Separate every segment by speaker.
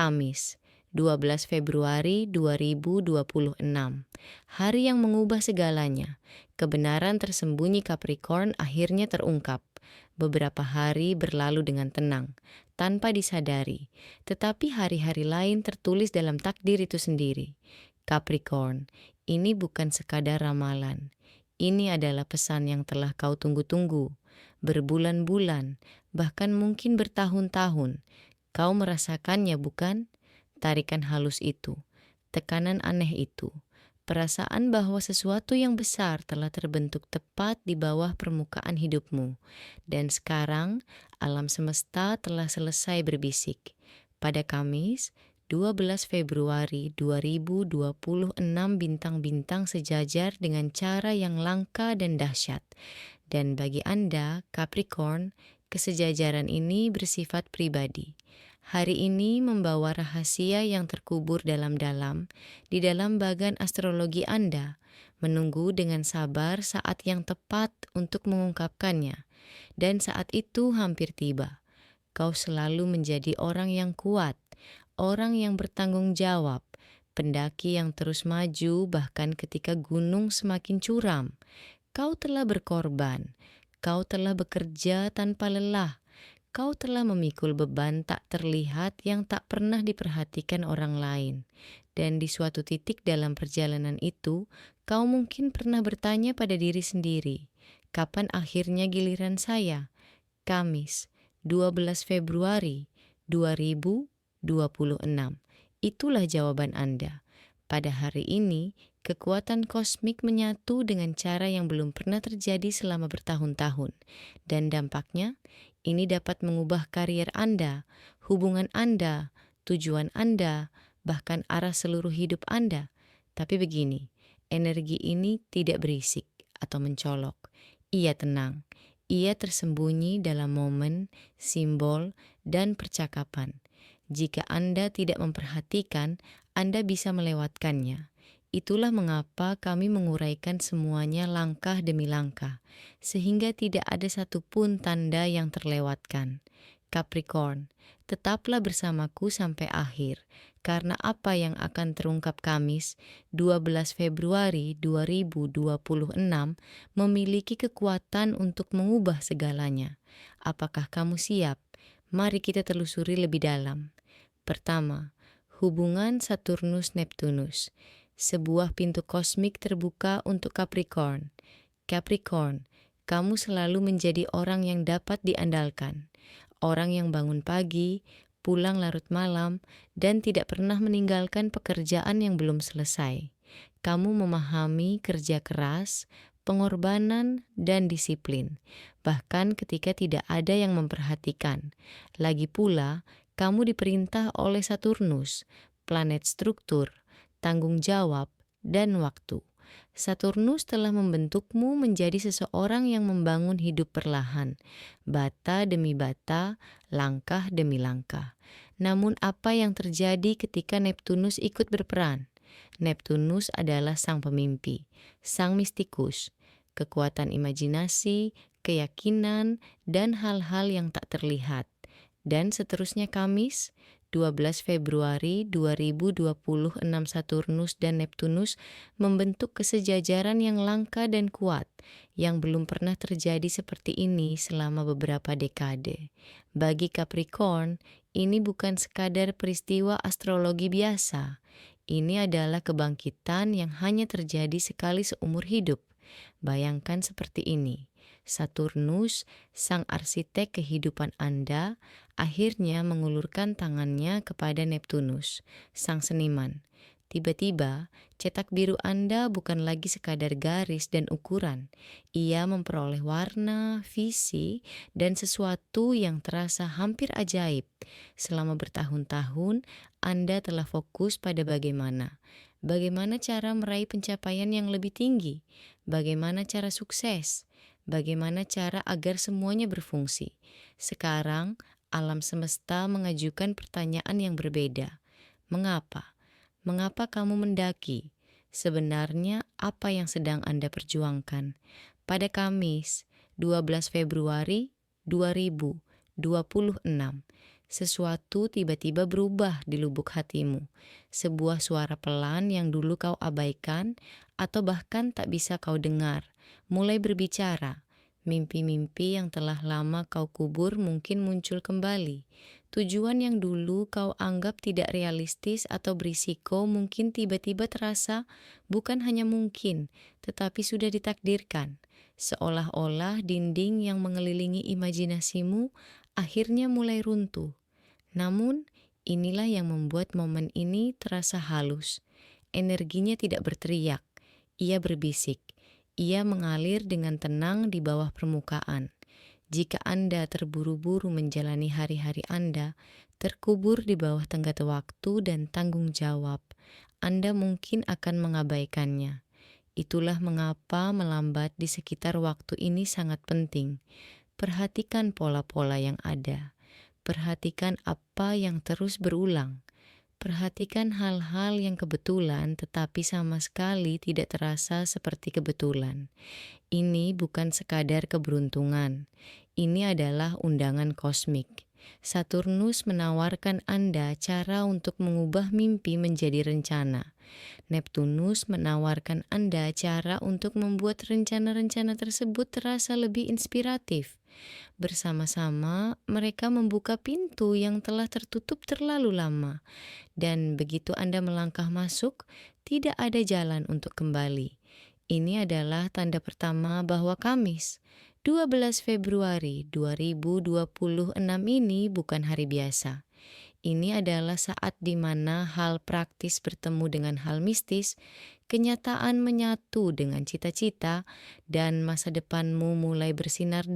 Speaker 1: Kamis, 12 Februari 2026. Hari yang mengubah segalanya. Kebenaran tersembunyi Capricorn akhirnya terungkap. Beberapa hari berlalu dengan tenang, tanpa disadari. Tetapi hari-hari lain tertulis dalam takdir itu sendiri. Capricorn, ini bukan sekadar ramalan. Ini adalah pesan yang telah kau tunggu-tunggu. Berbulan-bulan, bahkan mungkin bertahun-tahun. Kau merasakannya, bukan? Tarikan halus itu, tekanan aneh itu, perasaan bahwa sesuatu yang besar telah terbentuk tepat di bawah permukaan hidupmu. Dan sekarang, alam semesta telah selesai berbisik. Pada Kamis, 12 Februari 2026, bintang-bintang sejajar dengan cara yang langka dan dahsyat. Dan bagi Anda, Capricorn, kesejajaran ini bersifat pribadi. Hari ini membawa rahasia yang terkubur dalam-dalam di dalam bagan astrologi Anda, menunggu dengan sabar saat yang tepat untuk mengungkapkannya. Dan saat itu hampir tiba. Kau selalu menjadi orang yang kuat, orang yang bertanggung jawab, pendaki yang terus maju bahkan ketika gunung semakin curam. Kau telah berkorban, kau telah bekerja tanpa lelah, kau telah memikul beban tak terlihat yang tak pernah diperhatikan orang lain. Dan di suatu titik dalam perjalanan itu, kau mungkin pernah bertanya pada diri sendiri, kapan akhirnya giliran saya? Kamis, 12 Februari 2026. Itulah jawaban Anda. Pada hari ini, kekuatan kosmik menyatu dengan cara yang belum pernah terjadi selama bertahun-tahun. Dan dampaknya, ini dapat mengubah karier Anda, hubungan Anda, tujuan Anda, bahkan arah seluruh hidup Anda. Tapi begini, energi ini tidak berisik atau mencolok. Ia tenang. Ia tersembunyi dalam momen, simbol, dan percakapan. Jika Anda tidak memperhatikan, Anda bisa melewatkannya. Itulah mengapa kami menguraikan semuanya langkah demi langkah, sehingga tidak ada satupun tanda yang terlewatkan. Capricorn, tetaplah bersamaku sampai akhir, karena apa yang akan terungkap Kamis, 12 Februari 2026, memiliki kekuatan untuk mengubah segalanya. Apakah kamu siap? Mari kita telusuri lebih dalam. Pertama, hubungan Saturnus-Neptunus. Sebuah pintu kosmik terbuka untuk Capricorn. Capricorn, kamu selalu menjadi orang yang dapat diandalkan. Orang yang bangun pagi, pulang larut malam, dan tidak pernah meninggalkan pekerjaan yang belum selesai. Kamu memahami kerja keras, pengorbanan, dan disiplin, bahkan ketika tidak ada yang memperhatikan. Lagi pula, kamu diperintah oleh Saturnus, planet struktur, tanggung jawab, dan waktu. Saturnus telah membentukmu menjadi seseorang yang membangun hidup perlahan, bata demi bata, langkah demi langkah. Namun apa yang terjadi ketika Neptunus ikut berperan? Neptunus adalah sang pemimpi, sang mistikus, kekuatan imajinasi, keyakinan, dan hal-hal yang tak terlihat. Dan seterusnya Kamis, 12 Februari 2026, Saturnus dan Neptunus membentuk kesejajaran yang langka dan kuat, yang belum pernah terjadi seperti ini selama beberapa dekade. Bagi Capricorn, ini bukan sekadar peristiwa astrologi biasa. Ini adalah kebangkitan yang hanya terjadi sekali seumur hidup. Bayangkan seperti ini. Saturnus, sang arsitek kehidupan Anda, akhirnya mengulurkan tangannya kepada Neptunus, sang seniman. Tiba-tiba, cetak biru Anda bukan lagi sekadar garis dan ukuran. Ia memperoleh warna, visi, dan sesuatu yang terasa hampir ajaib. Selama bertahun-tahun, Anda telah fokus pada bagaimana cara meraih pencapaian yang lebih tinggi, bagaimana cara sukses, bagaimana cara agar semuanya berfungsi. Sekarang, alam semesta mengajukan pertanyaan yang berbeda. Mengapa? Mengapa kamu mendaki? Sebenarnya apa yang sedang Anda perjuangkan? Pada Kamis, 12 Februari 2026, Sesuatu tiba-tiba berubah di lubuk hatimu. Sebuah suara pelan yang dulu kau abaikan atau bahkan tak bisa kau dengar, mulai berbicara. Mimpi-mimpi yang telah lama kau kubur mungkin muncul kembali. Tujuan yang dulu kau anggap tidak realistis atau berisiko mungkin tiba-tiba terasa bukan hanya mungkin, tetapi sudah ditakdirkan. Seolah-olah dinding yang mengelilingi imajinasimu akhirnya mulai runtuh. Namun, inilah yang membuat momen ini terasa halus. Energinya tidak berteriak, ia berbisik. Ia mengalir dengan tenang di bawah permukaan. Jika Anda terburu-buru menjalani hari-hari Anda, terkubur di bawah tenggat waktu dan tanggung jawab, Anda mungkin akan mengabaikannya. Itulah mengapa melambat di sekitar waktu ini sangat penting. Perhatikan pola-pola yang ada. Perhatikan apa yang terus berulang. Perhatikan hal-hal yang kebetulan tetapi sama sekali tidak terasa seperti kebetulan. Ini bukan sekadar keberuntungan. Ini adalah undangan kosmik. Saturnus menawarkan Anda cara untuk mengubah mimpi menjadi rencana. Neptunus menawarkan Anda cara untuk membuat rencana-rencana tersebut terasa lebih inspiratif. Bersama-sama, mereka membuka pintu yang telah tertutup terlalu lama. Dan begitu Anda melangkah masuk, tidak ada jalan untuk kembali. Ini adalah tanda pertama bahwa Kamis, 12 Februari 2026 ini bukan hari biasa. Ini adalah saat di mana hal praktis bertemu dengan hal mistis, kenyataan menyatu dengan cita-cita, dan masa depanmu mulai bersinar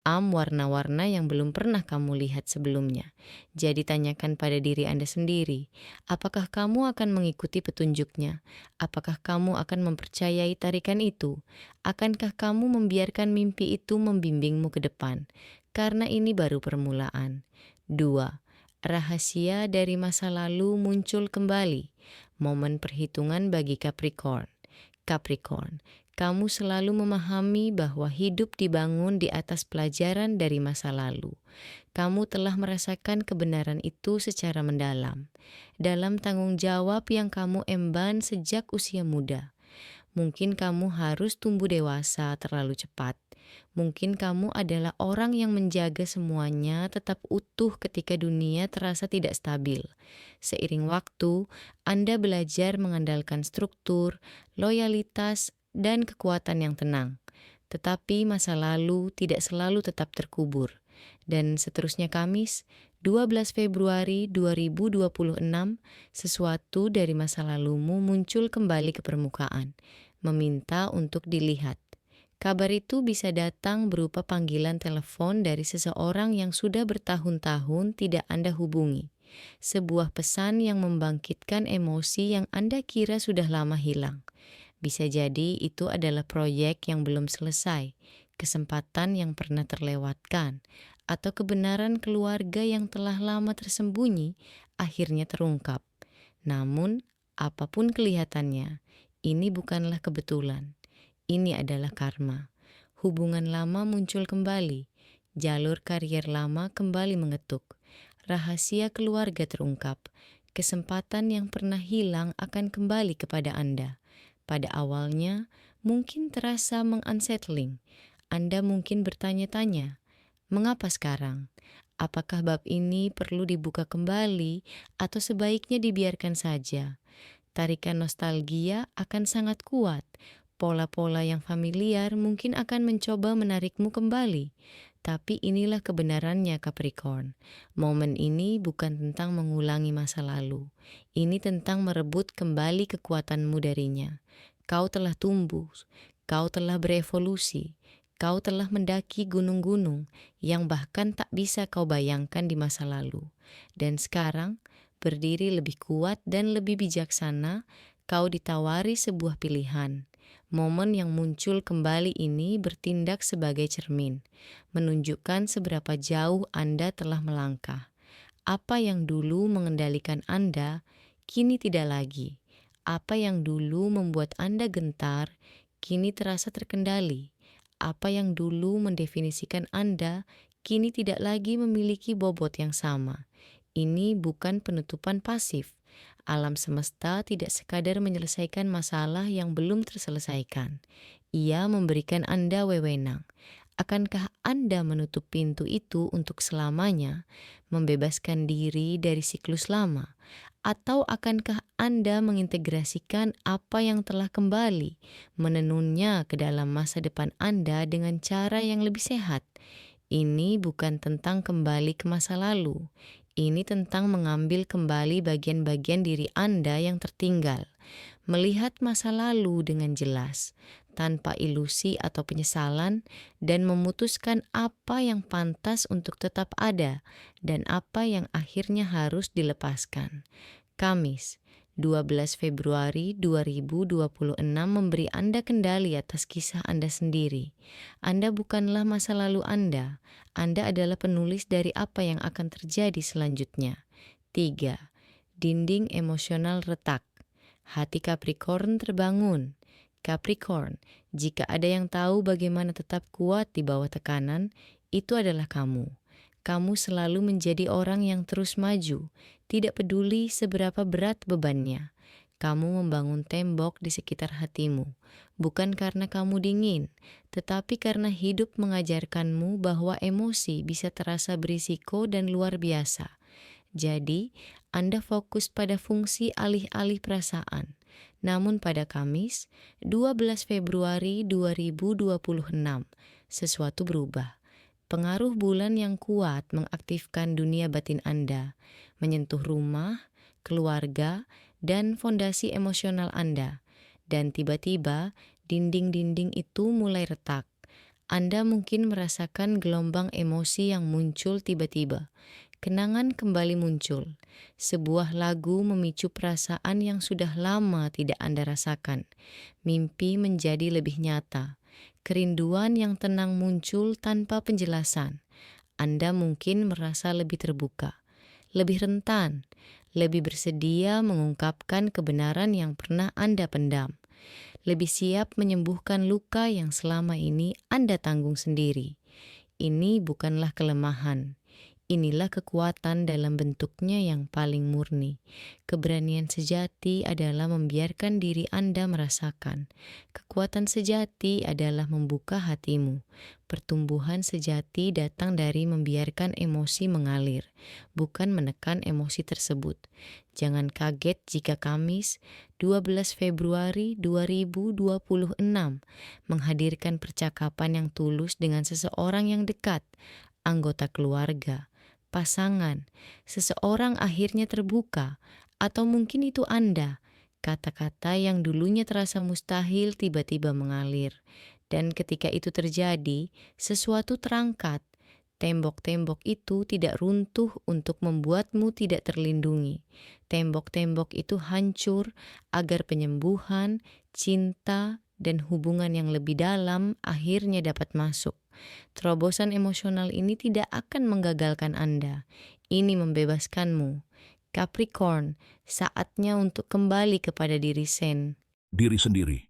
Speaker 1: warna-warna yang belum pernah kamu lihat sebelumnya. Jadi tanyakan pada diri Anda sendiri, apakah kamu akan mengikuti petunjuknya? Apakah kamu akan mempercayai tarikan itu? Akankah kamu membiarkan mimpi itu membimbingmu ke depan? Karena ini baru permulaan. 2. Rahasia dari masa lalu muncul kembali. Momen perhitungan bagi Capricorn. Capricorn, kamu selalu memahami bahwa hidup dibangun di atas pelajaran dari masa lalu. Kamu telah merasakan kebenaran itu secara mendalam, dalam tanggung jawab yang kamu emban sejak usia muda. Mungkin kamu harus tumbuh dewasa terlalu cepat. Mungkin kamu adalah orang yang menjaga semuanya tetap utuh ketika dunia terasa tidak stabil. Seiring waktu, Anda belajar mengandalkan struktur, loyalitas, dan kekuatan yang tenang. Tetapi masa lalu tidak selalu tetap terkubur. Dan seterusnya Kamis, 12 Februari 2026, sesuatu dari masa lalumu muncul kembali ke permukaan, meminta untuk dilihat. Kabar itu bisa datang berupa panggilan telepon dari seseorang yang sudah bertahun-tahun tidak Anda hubungi. Sebuah pesan yang membangkitkan emosi yang Anda kira sudah lama hilang. Bisa jadi itu adalah proyek yang belum selesai, kesempatan yang pernah terlewatkan, atau kebenaran keluarga yang telah lama tersembunyi akhirnya terungkap. Namun, apapun kelihatannya, ini bukanlah kebetulan. Ini adalah karma. Hubungan lama muncul kembali. Jalur karier lama kembali mengetuk. Rahasia keluarga terungkap. Kesempatan yang pernah hilang akan kembali kepada Anda. Pada awalnya, mungkin terasa unsettling. Anda mungkin bertanya-tanya, mengapa sekarang? Apakah bab ini perlu dibuka kembali atau sebaiknya dibiarkan saja? Tarikan nostalgia akan sangat kuat. Pola-pola yang familiar mungkin akan mencoba menarikmu kembali. Tapi inilah kebenarannya Capricorn. Momen ini bukan tentang mengulangi masa lalu. Ini tentang merebut kembali kekuatanmu darinya. Kau telah tumbuh, kau telah berevolusi, kau telah mendaki gunung-gunung yang bahkan tak bisa kau bayangkan di masa lalu. Dan sekarang, berdiri lebih kuat dan lebih bijaksana, kau ditawari sebuah pilihan. Momen yang muncul kembali ini bertindak sebagai cermin, menunjukkan seberapa jauh Anda telah melangkah. Apa yang dulu mengendalikan Anda, kini tidak lagi. Apa yang dulu membuat Anda gentar, kini terasa terkendali. Apa yang dulu mendefinisikan Anda, kini tidak lagi memiliki bobot yang sama. Ini bukan penutupan pasif. Alam semesta tidak sekadar menyelesaikan masalah yang belum terselesaikan. Ia memberikan Anda wewenang. Akankah Anda menutup pintu itu untuk selamanya, membebaskan diri dari siklus lama? Atau akankah Anda mengintegrasikan apa yang telah kembali, menenunnya ke dalam masa depan Anda dengan cara yang lebih sehat? Ini bukan tentang kembali ke masa lalu. Ini tentang mengambil kembali bagian-bagian diri Anda yang tertinggal. Melihat masa lalu dengan jelas, tanpa ilusi atau penyesalan, dan memutuskan apa yang pantas untuk tetap ada dan apa yang akhirnya harus dilepaskan. Kamis, 12 Februari 2026 memberi Anda kendali atas kisah Anda sendiri. Anda bukanlah masa lalu Anda. Anda adalah penulis dari apa yang akan terjadi selanjutnya. 3. Dinding emosional retak. Hati Capricorn terbangun. Capricorn, jika ada yang tahu bagaimana tetap kuat di bawah tekanan, itu adalah kamu. Kamu selalu menjadi orang yang terus maju, tidak peduli seberapa berat bebannya. Kamu membangun tembok di sekitar hatimu, bukan karena kamu dingin, tetapi karena hidup mengajarkanmu bahwa emosi bisa terasa berisiko dan luar biasa. Jadi, Anda fokus pada fungsi alih-alih perasaan. Namun pada Kamis, 12 Februari 2026, sesuatu berubah. Pengaruh bulan yang kuat mengaktifkan dunia batin Anda, menyentuh rumah, keluarga, dan fondasi emosional Anda. Dan tiba-tiba, dinding-dinding itu mulai retak. Anda mungkin merasakan gelombang emosi yang muncul tiba-tiba. Kenangan kembali muncul. Sebuah lagu memicu perasaan yang sudah lama tidak Anda rasakan. Mimpi menjadi lebih nyata. Kerinduan yang tenang muncul tanpa penjelasan. Anda mungkin merasa lebih terbuka, lebih rentan, lebih bersedia mengungkapkan kebenaran yang pernah Anda pendam. Lebih siap menyembuhkan luka yang selama ini Anda tanggung sendiri. Ini bukanlah kelemahan. Inilah kekuatan dalam bentuknya yang paling murni. Keberanian sejati adalah membiarkan diri Anda merasakan. Kekuatan sejati adalah membuka hatimu. Pertumbuhan sejati datang dari membiarkan emosi mengalir, bukan menekan emosi tersebut. Jangan kaget jika Kamis, 12 Februari 2026 menghadirkan percakapan yang tulus dengan seseorang yang dekat, anggota keluarga, pasangan, seseorang akhirnya terbuka, atau mungkin itu Anda. Kata-kata yang dulunya terasa mustahil tiba-tiba mengalir. Dan ketika itu terjadi, sesuatu terangkat. Tembok-tembok itu tidak runtuh untuk membuatmu tidak terlindungi. Tembok-tembok itu hancur agar penyembuhan, cinta, dan hubungan yang lebih dalam akhirnya dapat masuk. Terobosan emosional ini tidak akan menggagalkan Anda. Ini membebaskanmu. Capricorn, saatnya untuk kembali kepada diri
Speaker 2: Diri sendiri.